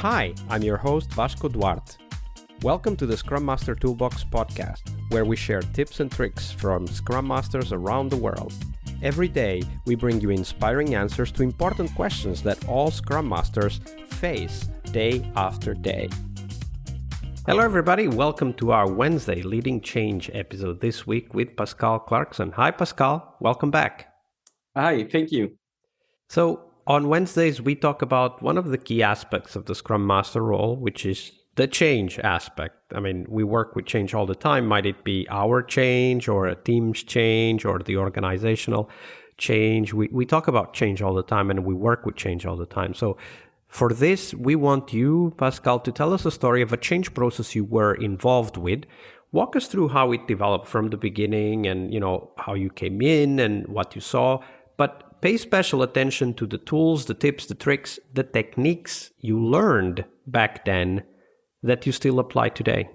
Hi, I'm your host Vasco Duarte. Welcome to the Scrum Master Toolbox podcast, where we share tips and tricks from Scrum Masters around the world. Every day, we bring you inspiring answers to important questions that all Scrum Masters face day after day. Hello everybody, welcome to our Wednesday Leading Change episode this week with Pascal Clarkson. Hi Pascal, welcome back. Hi, thank you. So on Wednesdays, we talk about one of the key aspects of the Scrum Master role, which is the change aspect. I mean, we work with change all the time. Might it be our change or a team's change or the organizational change? We talk about change all the time and we work with change all the time. So for this, we want you, Pascal, to tell us a story of a change process you were involved with. Walk us through how it developed from the beginning and, how you came in and what you saw. But pay special attention to the tools, the tips, the tricks, the techniques you learned back then that you still apply today.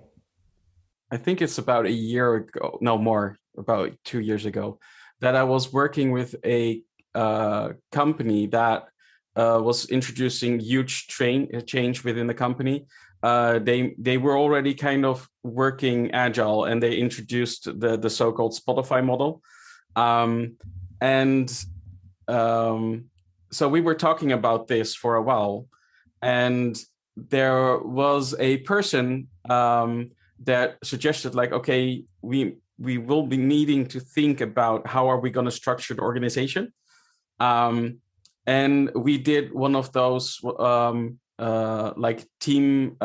I think it's about a year ago, no more, about 2 years ago, that I was working with a company that was introducing huge change within the company. They were already kind of working Agile, and they introduced the so-called Spotify model. So we were talking about this for a while, and there was a person that suggested, like, okay, we will be needing to think about how are we going to structure the organization. And we did one of those like team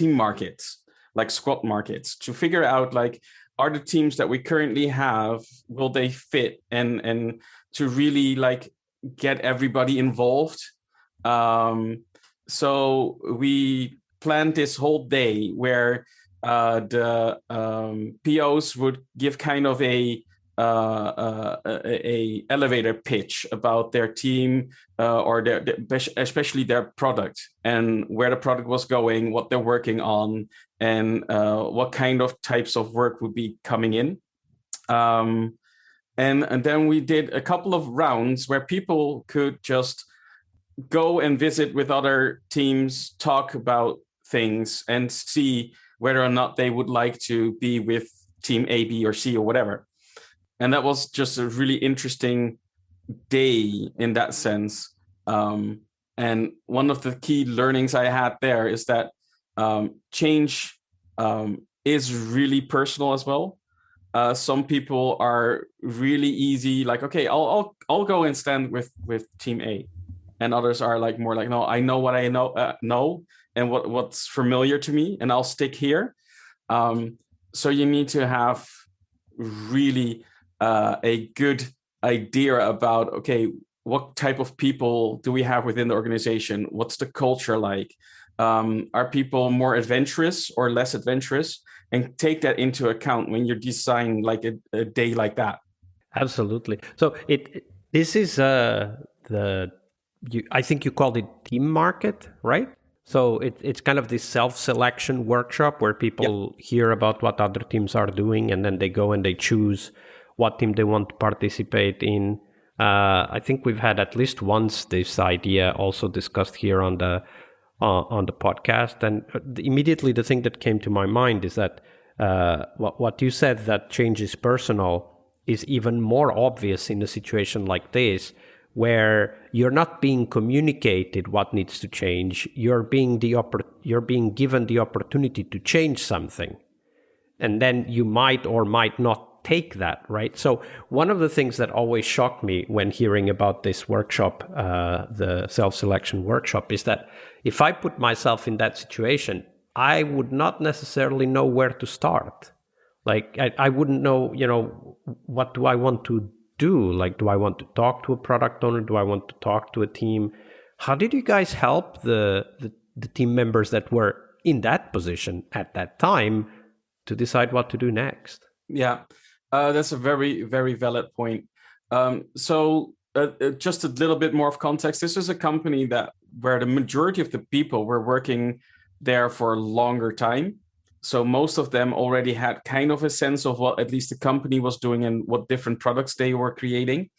markets, like squad markets, to figure out, like, are the teams that we currently have, will they fit, and to really like get everybody involved. So we planned this whole day where the POs would give kind of a elevator pitch about their team or especially their product, and where the product was going, what they're working on, and what kind of types of work would be coming in. And then we did a couple of rounds where people could just go and visit with other teams, talk about things, and see whether or not they would like to be with team A, B, or C, or whatever. And that was just a really interesting day in that sense. And one of the key learnings I had there is that change is really personal as well. Some people are really easy, like, okay, I'll go and stand with team A, and others are like more like, no, I know what I know and what's familiar to me, and I'll stick here. So you need to have really a good idea about, okay, what type of people do we have within the organization? What's the culture like? Are people more adventurous or less adventurous? And take that into account when you design like a day like that. Absolutely. So this is I think you called it team market, right? So it's kind of this self-selection workshop where people hear about what other teams are doing, and then they go and they choose what team they want to participate in. I think we've had at least once this idea also discussed here on the podcast, and immediately the thing that came to my mind is that what you said, that change is personal, is even more obvious in a situation like this, where you're not being communicated what needs to change. You're being given the opportunity to change something, and then you might or might not take that, right? So one of the things that always shocked me when hearing about this workshop, the self-selection workshop, is that if I put myself in that situation, I would not necessarily know where to start. Like, I wouldn't know, what do I want to do? Like, do I want to talk to a product owner? Do I want to talk to a team? How did you guys help the team members that were in that position at that time to decide what to do next? Yeah, that's a very, very valid point. So just a little bit more of context. This is a company where the majority of the people were working there for a longer time. So most of them already had kind of a sense of what at least the company was doing and what different products they were creating.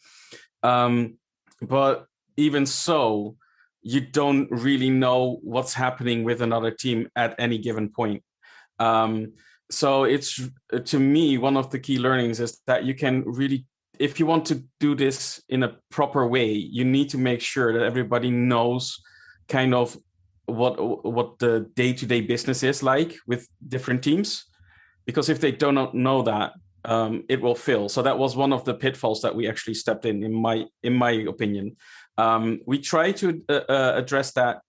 But even so, you don't really know what's happening with another team at any given point. So it's, to me, one of the key learnings is that you can really, if you want to do this in a proper way, you need to make sure that everybody knows kind of what the day-to-day business is like with different teams. Because if they don't know that, it will fail. So that was one of the pitfalls that we actually stepped in my opinion. We try to address that,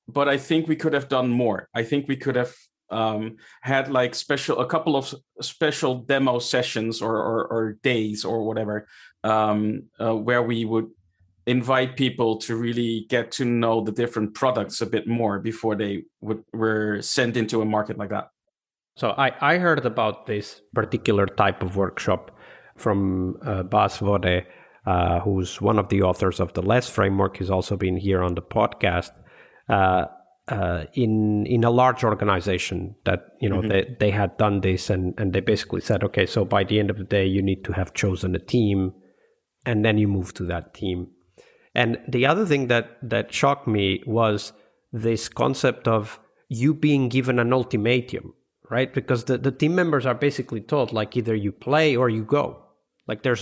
but I think we could have done more. I think we could have had like a couple of special demo sessions or days or whatever, where we would invite people to really get to know the different products a bit more before they were sent into a market like that. So I heard about this particular type of workshop from Bas Vode, who's one of the authors of the LESS framework. He's also been here on the podcast. In a large organization that, they had done this, and they basically said, okay, so by the end of the day, you need to have chosen a team, and then you move to that team. And the other thing that shocked me was this concept of you being given an ultimatum, right? Because the team members are basically told, like, either you play or you go. Like, there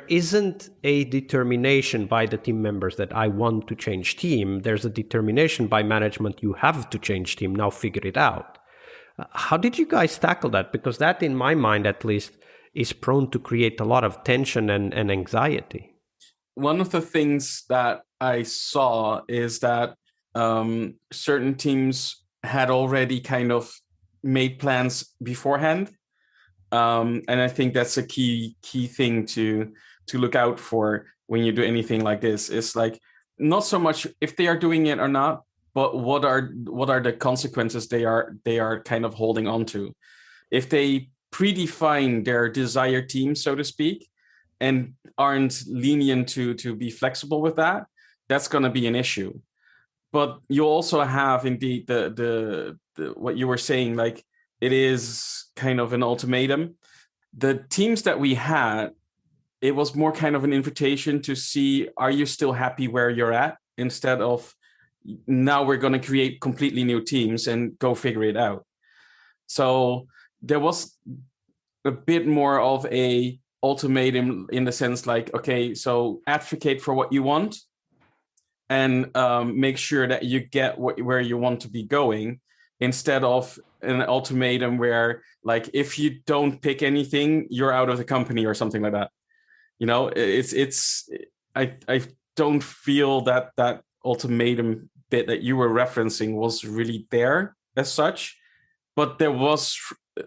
isn't a determination by the team members that I want to change team. There's a determination by management, you have to change team, now figure it out. How did you guys tackle that? Because that, in my mind at least, is prone to create a lot of tension and anxiety. One of the things that I saw is that certain teams had already kind of made plans beforehand. And I think that's a key thing to look out for when you do anything like this. It's like, not so much if they are doing it or not, but what are the consequences they are kind of holding on to. If they predefine their desired team, so to speak, and aren't lenient to be flexible with that, that's going to be an issue. But you also have indeed the what you were saying, like, it is kind of an ultimatum. The teams that we had, it was more kind of an invitation to see, are you still happy where you're at? Instead of, now we're going to create completely new teams and go figure it out. So there was a bit more of a ultimatum in the sense like, okay, so advocate for what you want and make sure that you get where you want to be going, instead of an ultimatum where, like, if you don't pick anything, you're out of the company or something like that. I don't feel that ultimatum bit that you were referencing was really there as such, but there was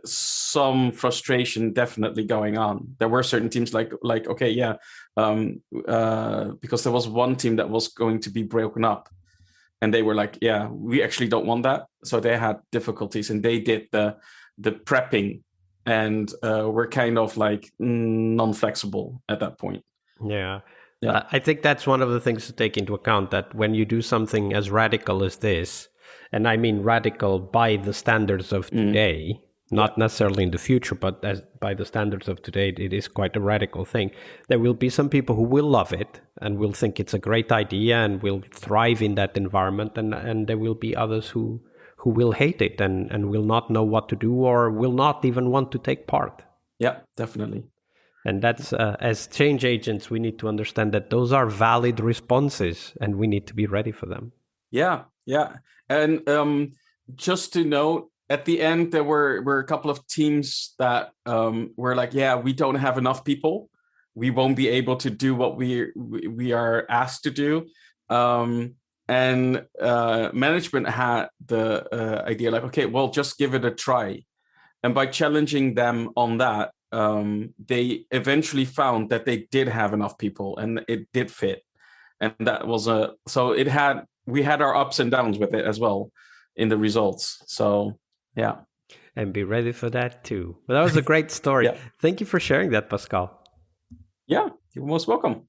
some frustration definitely going on. There were certain teams like okay, yeah, because there was one team that was going to be broken up, and they were like, yeah, we actually don't want that. So they had difficulties, and they did the prepping, and were kind of like non-flexible at that point. Yeah. I think that's one of the things to take into account, that when you do something as radical as this, and I mean radical by the standards of today, not necessarily in the future, but by the standards of today, it is quite a radical thing. There will be some people who will love it and will think it's a great idea and will thrive in that environment. And there will be others who will hate it and will not know what to do or will not even want to take part. Yeah, definitely. And that's, as change agents, we need to understand that those are valid responses and we need to be ready for them. Yeah. And just to note, at the end, there were a couple of teams that were like, yeah, we don't have enough people. We won't be able to do what we are asked to do. And management had the idea like, okay, well, just give it a try. And by challenging them on that, they eventually found that they did have enough people and it did fit. And that was we had our ups and downs with it as well in the results. So, yeah. And be ready for that too. But that was a great story. Yeah. Thank you for sharing that, Pascal. Yeah, you're most welcome.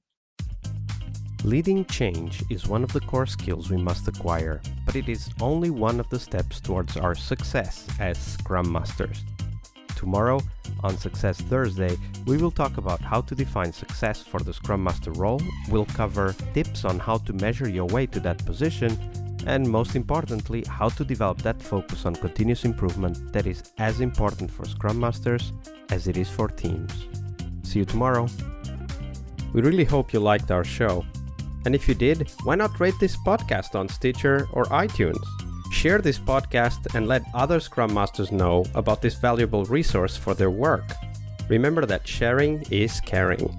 Leading change is one of the core skills we must acquire, but it is only one of the steps towards our success as Scrum Masters. Tomorrow, On Success Thursday, we will talk about how to define success for the Scrum Master role, we'll cover tips on how to measure your way to that position, and most importantly, how to develop that focus on continuous improvement that is as important for Scrum Masters as it is for teams. See you tomorrow. We really hope you liked our show. And if you did, why not rate this podcast on Stitcher or iTunes? Share this podcast and let other Scrum Masters know about this valuable resource for their work. Remember that sharing is caring.